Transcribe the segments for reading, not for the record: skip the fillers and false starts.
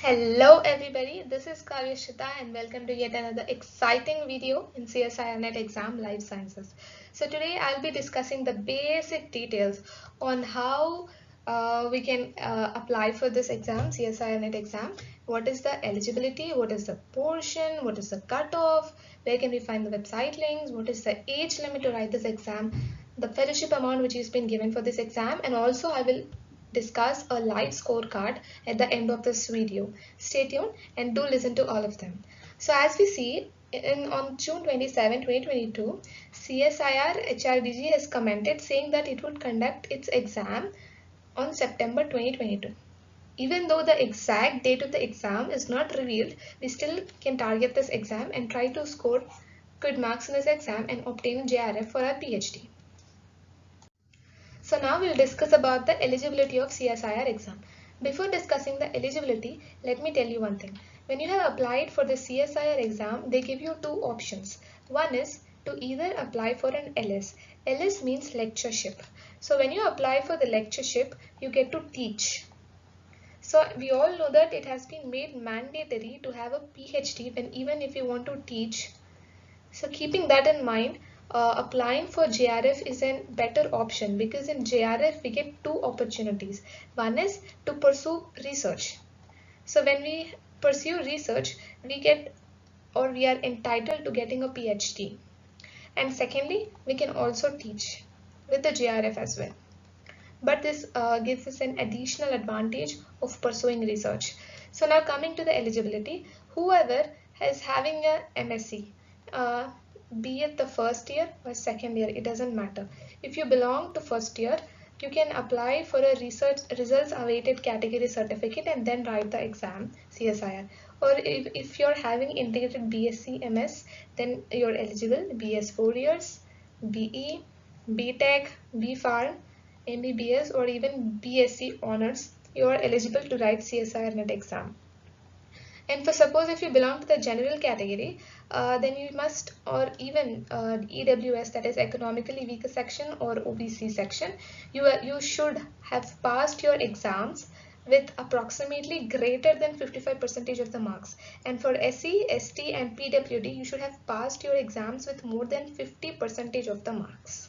Hello everybody, this is Kavyasritha and welcome to yet another exciting video in CSIR-NET Exam Life Sciences. So today I'll be discussing the basic details on how we can apply for this exam, CSIR-NET exam. What is the eligibility, what is the portion, what is the cutoff, where can we find the website links, what is the age limit to write this exam, the fellowship amount which has been given for this exam, and also I will discuss a live scorecard at the end of this video. Stay tuned and do listen to all of them. So as we see, on June 27, 2022, CSIR HRDG has commented saying that it would conduct its exam on September 2022. Even though the exact date of the exam is not revealed, we still can target this exam and try to score good marks in this exam and obtain a JRF for our PhD. So now we'll discuss about the eligibility of CSIR exam. Before discussing the eligibility, let me tell you one thing. When you have applied for the CSIR exam, they give you two options. One is to either apply for an LS. LS means lectureship. So when you apply for the lectureship, you get to teach. So we all know that it has been made mandatory to have a PhD when even if you want to teach. So keeping that in mind, applying for JRF is a better option because in JRF we get two opportunities. One is to pursue research. So when we pursue research, we get or we are entitled to getting a PhD. And secondly, we can also teach with the JRF as well. But this gives us an additional advantage of pursuing research. So now coming to the eligibility, whoever is having a M.Sc, be it the first year or second year, it doesn't matter. If you belong to first year, you can apply for a research results awaited category certificate and then write the exam CSIR. Or if you're having integrated BSc MS, then you're eligible. BS 4 years, BE, BTech, BPharm, MBBS or even BSc honors, you are eligible to write CSIR-NET exam. And for suppose if you belong to the general category, then you must, or even EWS, that is economically weaker section, or OBC section, you should have passed your exams with approximately greater than 55% of the marks. And for SC, ST and PWD, you should have passed your exams with more than 50% of the marks.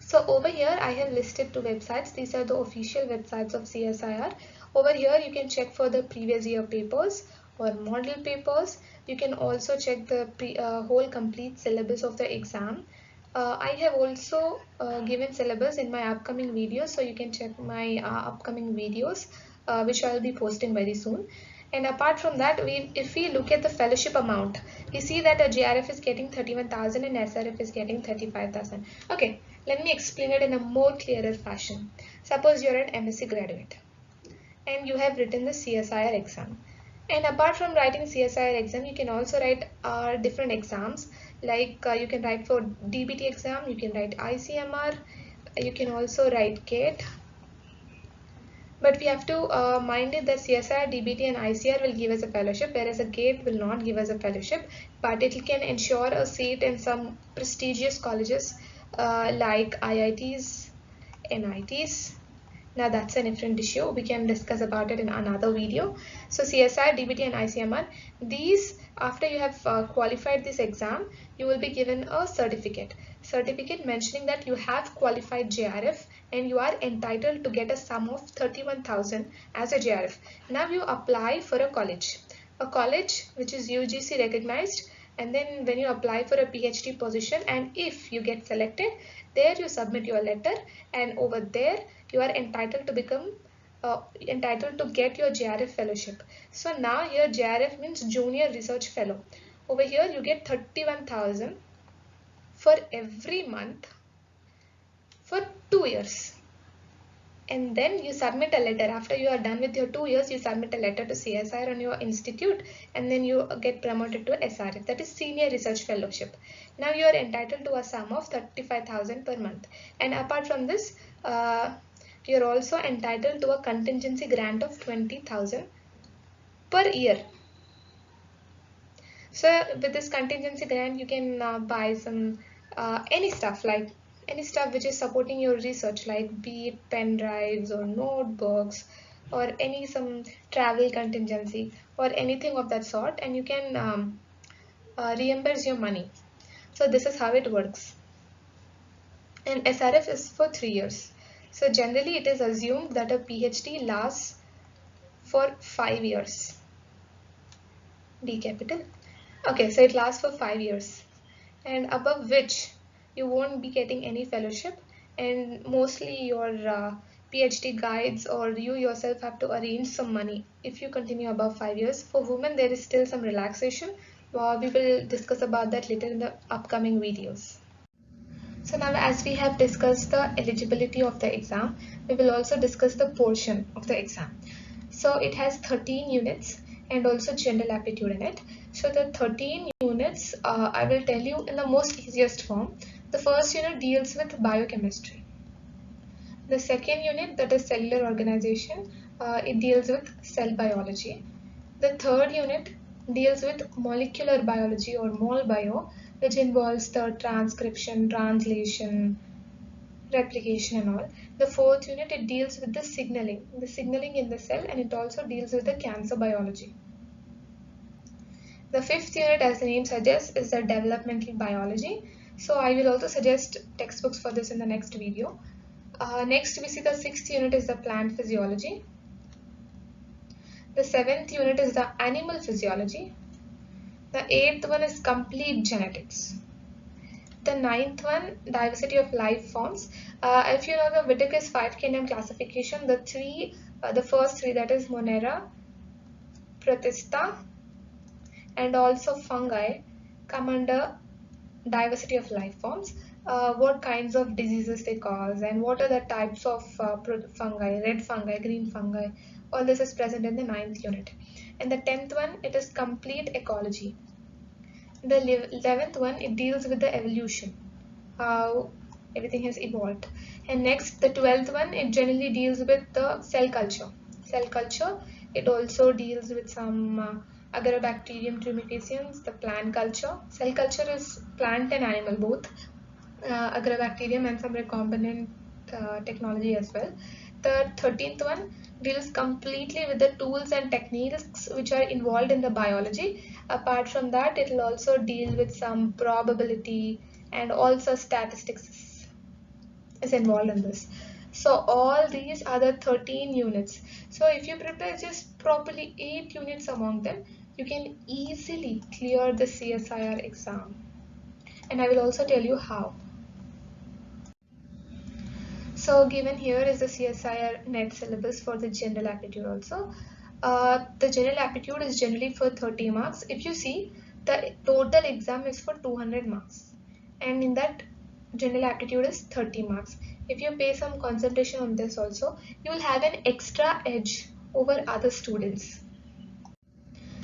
So over here I have listed two websites. These are the official websites of CSIR. Over here you can check for the previous year papers or model papers. You can also check the whole complete syllabus of the exam. I have also given syllabus in my upcoming videos, so you can check my upcoming videos which I will be posting very soon. And apart from that, if we look at the fellowship amount, we see that a JRF is getting 31,000 and SRF is getting 35,000. Okay, let me explain it in a more clearer fashion. Suppose you're an M.Sc graduate and you have written the CSIR exam. And apart from writing CSIR exam, you can also write different exams, like you can write for DBT exam, you can write ICMR, you can also write GATE. But we have to mind it that CSIR, DBT and ICR will give us a fellowship, whereas a GATE will not give us a fellowship, but it can ensure a seat in some prestigious colleges like IITs, NITs. Now that's a different issue. We can discuss about it in another video. So CSIR, DBT and ICMR, these, after you have qualified this exam, you will be given a certificate mentioning that you have qualified JRF and you are entitled to get a sum of 31,000 as a JRF. Now you apply for a college which is UGC recognized, and then when you apply for a PhD position, and if you get selected, there you submit your letter, and over there you are entitled to become entitled to get your JRF fellowship. So now here JRF means Junior Research Fellow. Over here you get 31,000 for every month for 2 years. And then you submit a letter. After you are done with your 2 years, you submit a letter to CSIR on your institute, and then you get promoted to SRF, that is Senior Research Fellowship. Now you are entitled to a sum of 35,000 per month. And apart from this, you are also entitled to a contingency grant of 20,000 per year. So with this contingency grant, you can buy some any stuff which is supporting your research, like be it pen drives or notebooks or some travel contingency or anything of that sort, and you can reimburse your money. So this is how it works. And SRF is for 3 years. So generally it is assumed that a PhD lasts for 5 years. D capital. Okay, so it lasts for 5 years, and above which you won't be getting any fellowship, and mostly your PhD guides or you yourself have to arrange some money if you continue above 5 years. For women there is still some relaxation. We will discuss about that later in the upcoming videos. So now, as we have discussed the eligibility of the exam, we will also discuss the portion of the exam. So it has 13 units and also general aptitude in it. So the 13 units, I will tell you in the most easiest form. The first unit deals with biochemistry. The second unit, that is cellular organization, it deals with cell biology. The third unit deals with molecular biology or mol bio, which involves the transcription, translation, replication and all. The fourth unit, it deals with the signaling in the cell, and it also deals with the cancer biology. The fifth unit, as the name suggests, is the developmental biology. So I will also suggest textbooks for this in the next video. Next we see the sixth unit is the plant physiology. The seventh unit is the animal physiology. The eighth one is complete genetics. The ninth one, diversity of life forms. If you know the Whittaker's 5 kingdom classification, the first three, that is Monera, Protista, and also fungi, come under diversity of life forms. What kinds of diseases they cause and what are the types of fungi, red fungi, green fungi, all this is present in the ninth unit. And the 10th one, it is complete ecology. The 11th one, it deals with the evolution, how everything has evolved. And next, the 12th one, it generally deals with the cell culture. Cell culture, it also deals with some Agrobacterium trumifacines, the plant culture. Cell culture is plant and animal both, Agrobacterium and some recombinant technology as well. The 13th one deals completely with the tools and techniques which are involved in the biology. Apart from that, it will also deal with some probability and also statistics is involved in this. So all these are the 13 units. So if you prepare just properly 8 units among them, you can easily clear the CSIR exam. And I will also tell you how. So given here is the CSIR-NET syllabus for the general aptitude also. The general aptitude is generally for 30 marks. If you see, the total exam is for 200 marks. And in that, general aptitude is 30 marks. If you pay some concentration on this also, you will have an extra edge over other students.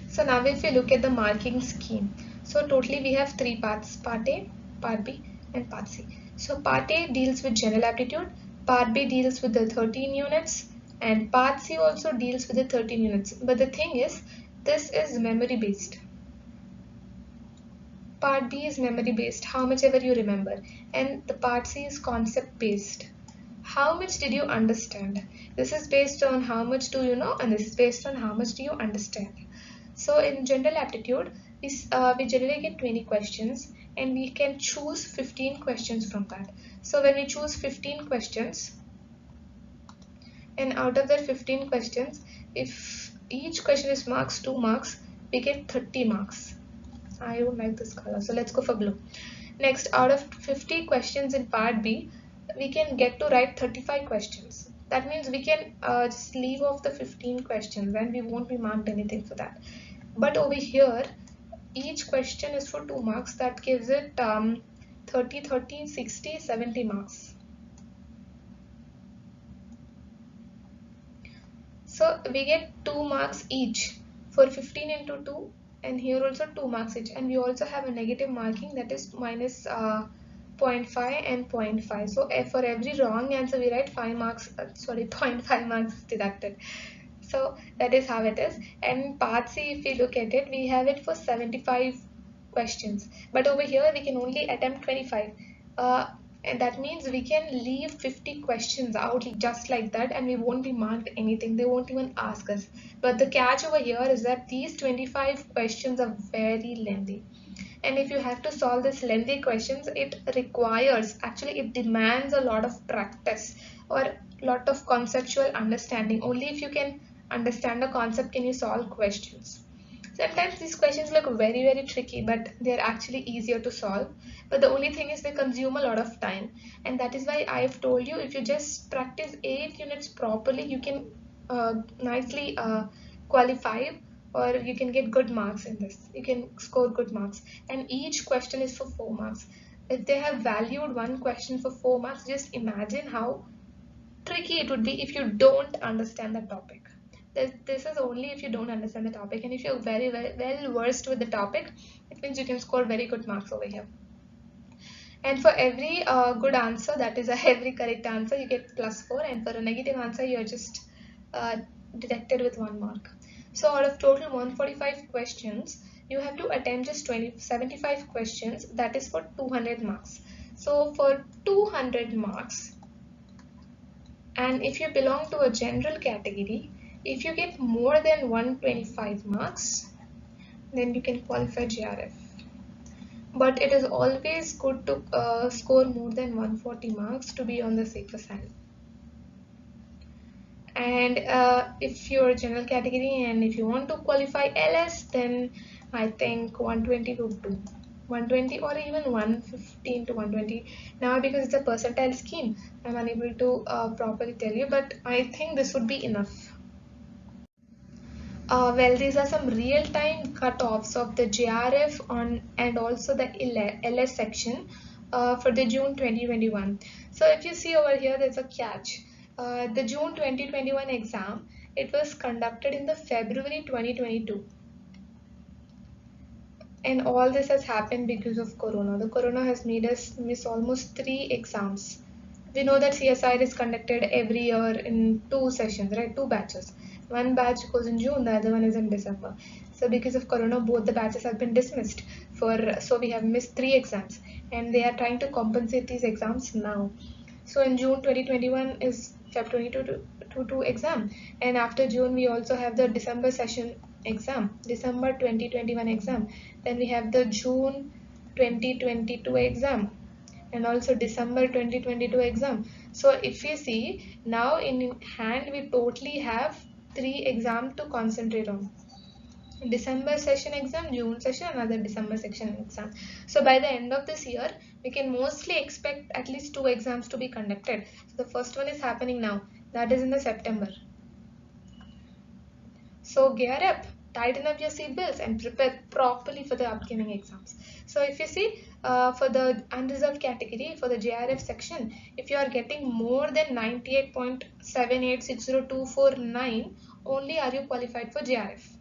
So now if you look at the marking scheme, so totally we have 3 parts: Part A, Part B and Part C. So Part A deals with general aptitude, Part B deals with the 13 units, and Part C also deals with the 13 units. But the thing is, this is memory based. Part B is memory based, how much ever you remember, and the Part C is concept based. How much did you understand? This is based on how much do you know, and this is based on how much do you understand. So in general aptitude, we generally get 20 questions and we can choose 15 questions from that. So when we choose 15 questions, and out of that 15 questions, if each question is marks 2 marks, we get 30 marks. I don't like this color, so let's go for blue. Next, out of 50 questions in Part B, we can get to write 35 questions. That means we can just leave off the 15 questions and we won't be marked anything for that. But over here, each question is for 2 marks. That gives it 30, 30, 60, 70 marks. So we get 2 marks each for 15 into 2, and here also 2 marks each. And we also have a negative marking, that is minus 0.5 and 0.5. So for every wrong answer we write 5 marks, 0.5 marks deducted. So that is how it is. And Part C, if we look at it, we have it for 75 questions. But over here we can only attempt 25. And that means we can leave 50 questions out just like that and we won't be marked anything. They won't even ask us. But the catch over here is that these 25 questions are very lengthy. And if you have to solve these lengthy questions, it requires, actually it demands a lot of practice or a lot of conceptual understanding. Only if you can understand the concept can you solve questions. Sometimes these questions look very, very tricky, but they're actually easier to solve. But the only thing is they consume a lot of time. And that is why I've told you, if you just practice 8 units properly, you can nicely qualify, or you can get good marks in this. You can score good marks. And each question is for 4 marks. If they have valued one question for 4 marks, just imagine how tricky it would be if you don't understand the topic. This is only if you don't understand the topic, and if you're very well versed with the topic, it means you can score very good marks over here. And for every good answer, that is every correct answer, you get +4, and for a negative answer you're just deducted with 1 mark. So out of total 145 questions, you have to attempt just 75 questions, that is for 200 marks. So for 200 marks, and if you belong to a general category, if you get more than 125 marks, then you can qualify GRF. But it is always good to score more than 140 marks to be on the safer side. And if you're general category and if you want to qualify LS, then I think 120 would do. 120 or even 115 to 120. Now because it's a percentile scheme, I'm unable to properly tell you, but I think this would be enough. Well, these are some real-time cutoffs of the JRF and also the LS section for the June 2021. So if you see over here, there's a catch. The June 2021 exam, it was conducted in the February 2022. And all this has happened because of Corona. The Corona has made us miss almost 3 exams. We know that CSIR is conducted every year in 2 sessions, right? 2 batches. One batch goes in June, the other one is in December. So because of Corona, both the batches have been dismissed. So we have missed 3 exams, and they are trying to compensate these exams now. So in June 2021 is Feb 2022 exam, and after June we also have the December session exam, December 2021 exam. Then we have the June 2022 exam, and also December 2022 exam. So if we see now in hand, we totally have 3 exams to concentrate on. December session exam, June session, another December section exam. So by the end of this year, we can mostly expect at least 2 exams to be conducted. So the first one is happening now, that is in the September. So gear up, tighten up your seatbelts and prepare properly for the upcoming exams. So if you see for the unreserved category, for the JRF section, if you are getting more than 98.7860249, only are you qualified for JRF.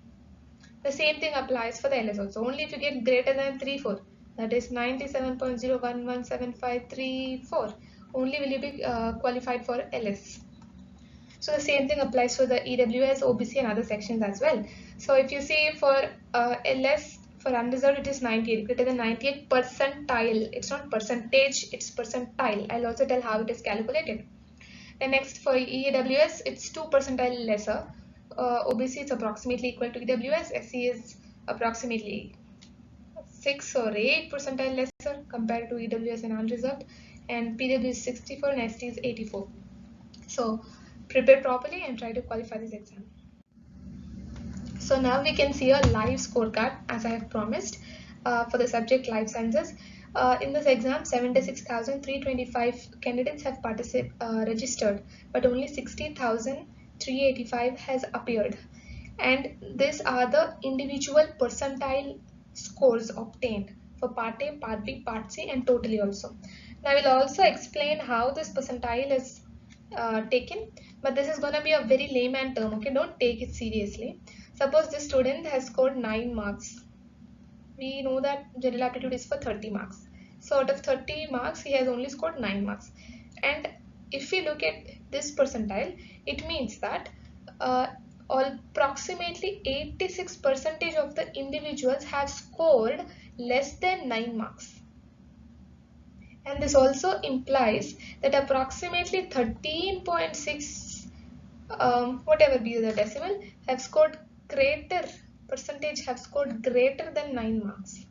The same thing applies for the LS also. Only if you get greater than 3.4, that is 97.0117534, only will you be qualified for LS. So the same thing applies for the EWS, OBC and other sections as well. So if you see for LS, for unreserved it is 98, greater than 98 percentile. It's not percentage, it's percentile. I'll also tell how it is calculated. And next for EWS, it's 2 percentile lesser. OBC is approximately equal to EWS, SC is approximately 6 or 8 percentile lesser compared to EWS and unreserved, and PW is 64 and ST is 84. So prepare properly and try to qualify this exam. So now we can see a live scorecard as I have promised for the subject Life Sciences. In this exam, 76,325 candidates have registered, but only 60,385 has appeared. And these are the individual percentile scores obtained for Part A, Part B, Part C and totally also. Now I will also explain how this percentile is taken, but this is going to be a very layman term, okay? Don't take it seriously. Suppose this student has scored 9 marks. We know that general aptitude is for 30 marks. So out of 30 marks, he has only scored 9 marks. And if we look at this percentile, it means that approximately 86% of the individuals have scored less than 9 marks. And this also implies that approximately 13.6 whatever be the decimal have scored greater percentage have scored greater than 9 marks.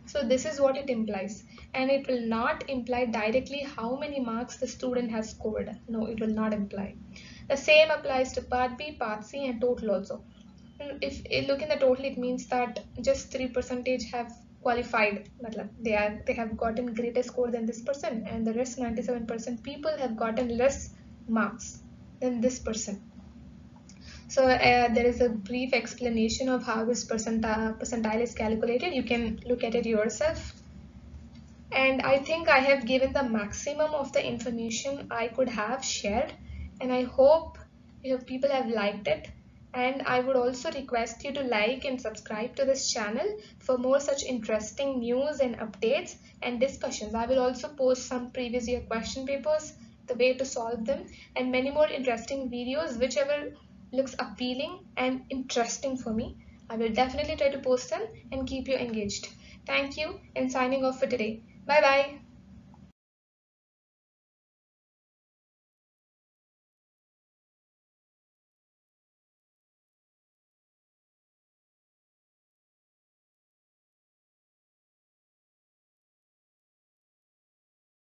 So this is what it implies, and it will not imply directly how many marks the student has scored. No, it will not imply. The same applies to part B, part C, and total also. If you look in the total, it means that just 3% have qualified. They have gotten greater score than this person, and the rest 97% people have gotten less marks than this person. So there is a brief explanation of how this percentile is calculated. You can look at it yourself. And I think I have given the maximum of the information I could have shared, and I hope people have liked it. And I would also request you to like and subscribe to this channel for more such interesting news and updates and discussions. I will also post some previous year question papers, the way to solve them, and many more interesting videos, whichever looks appealing and interesting for me. I will definitely try to post them and keep you engaged. Thank you, and signing off for today. Bye bye.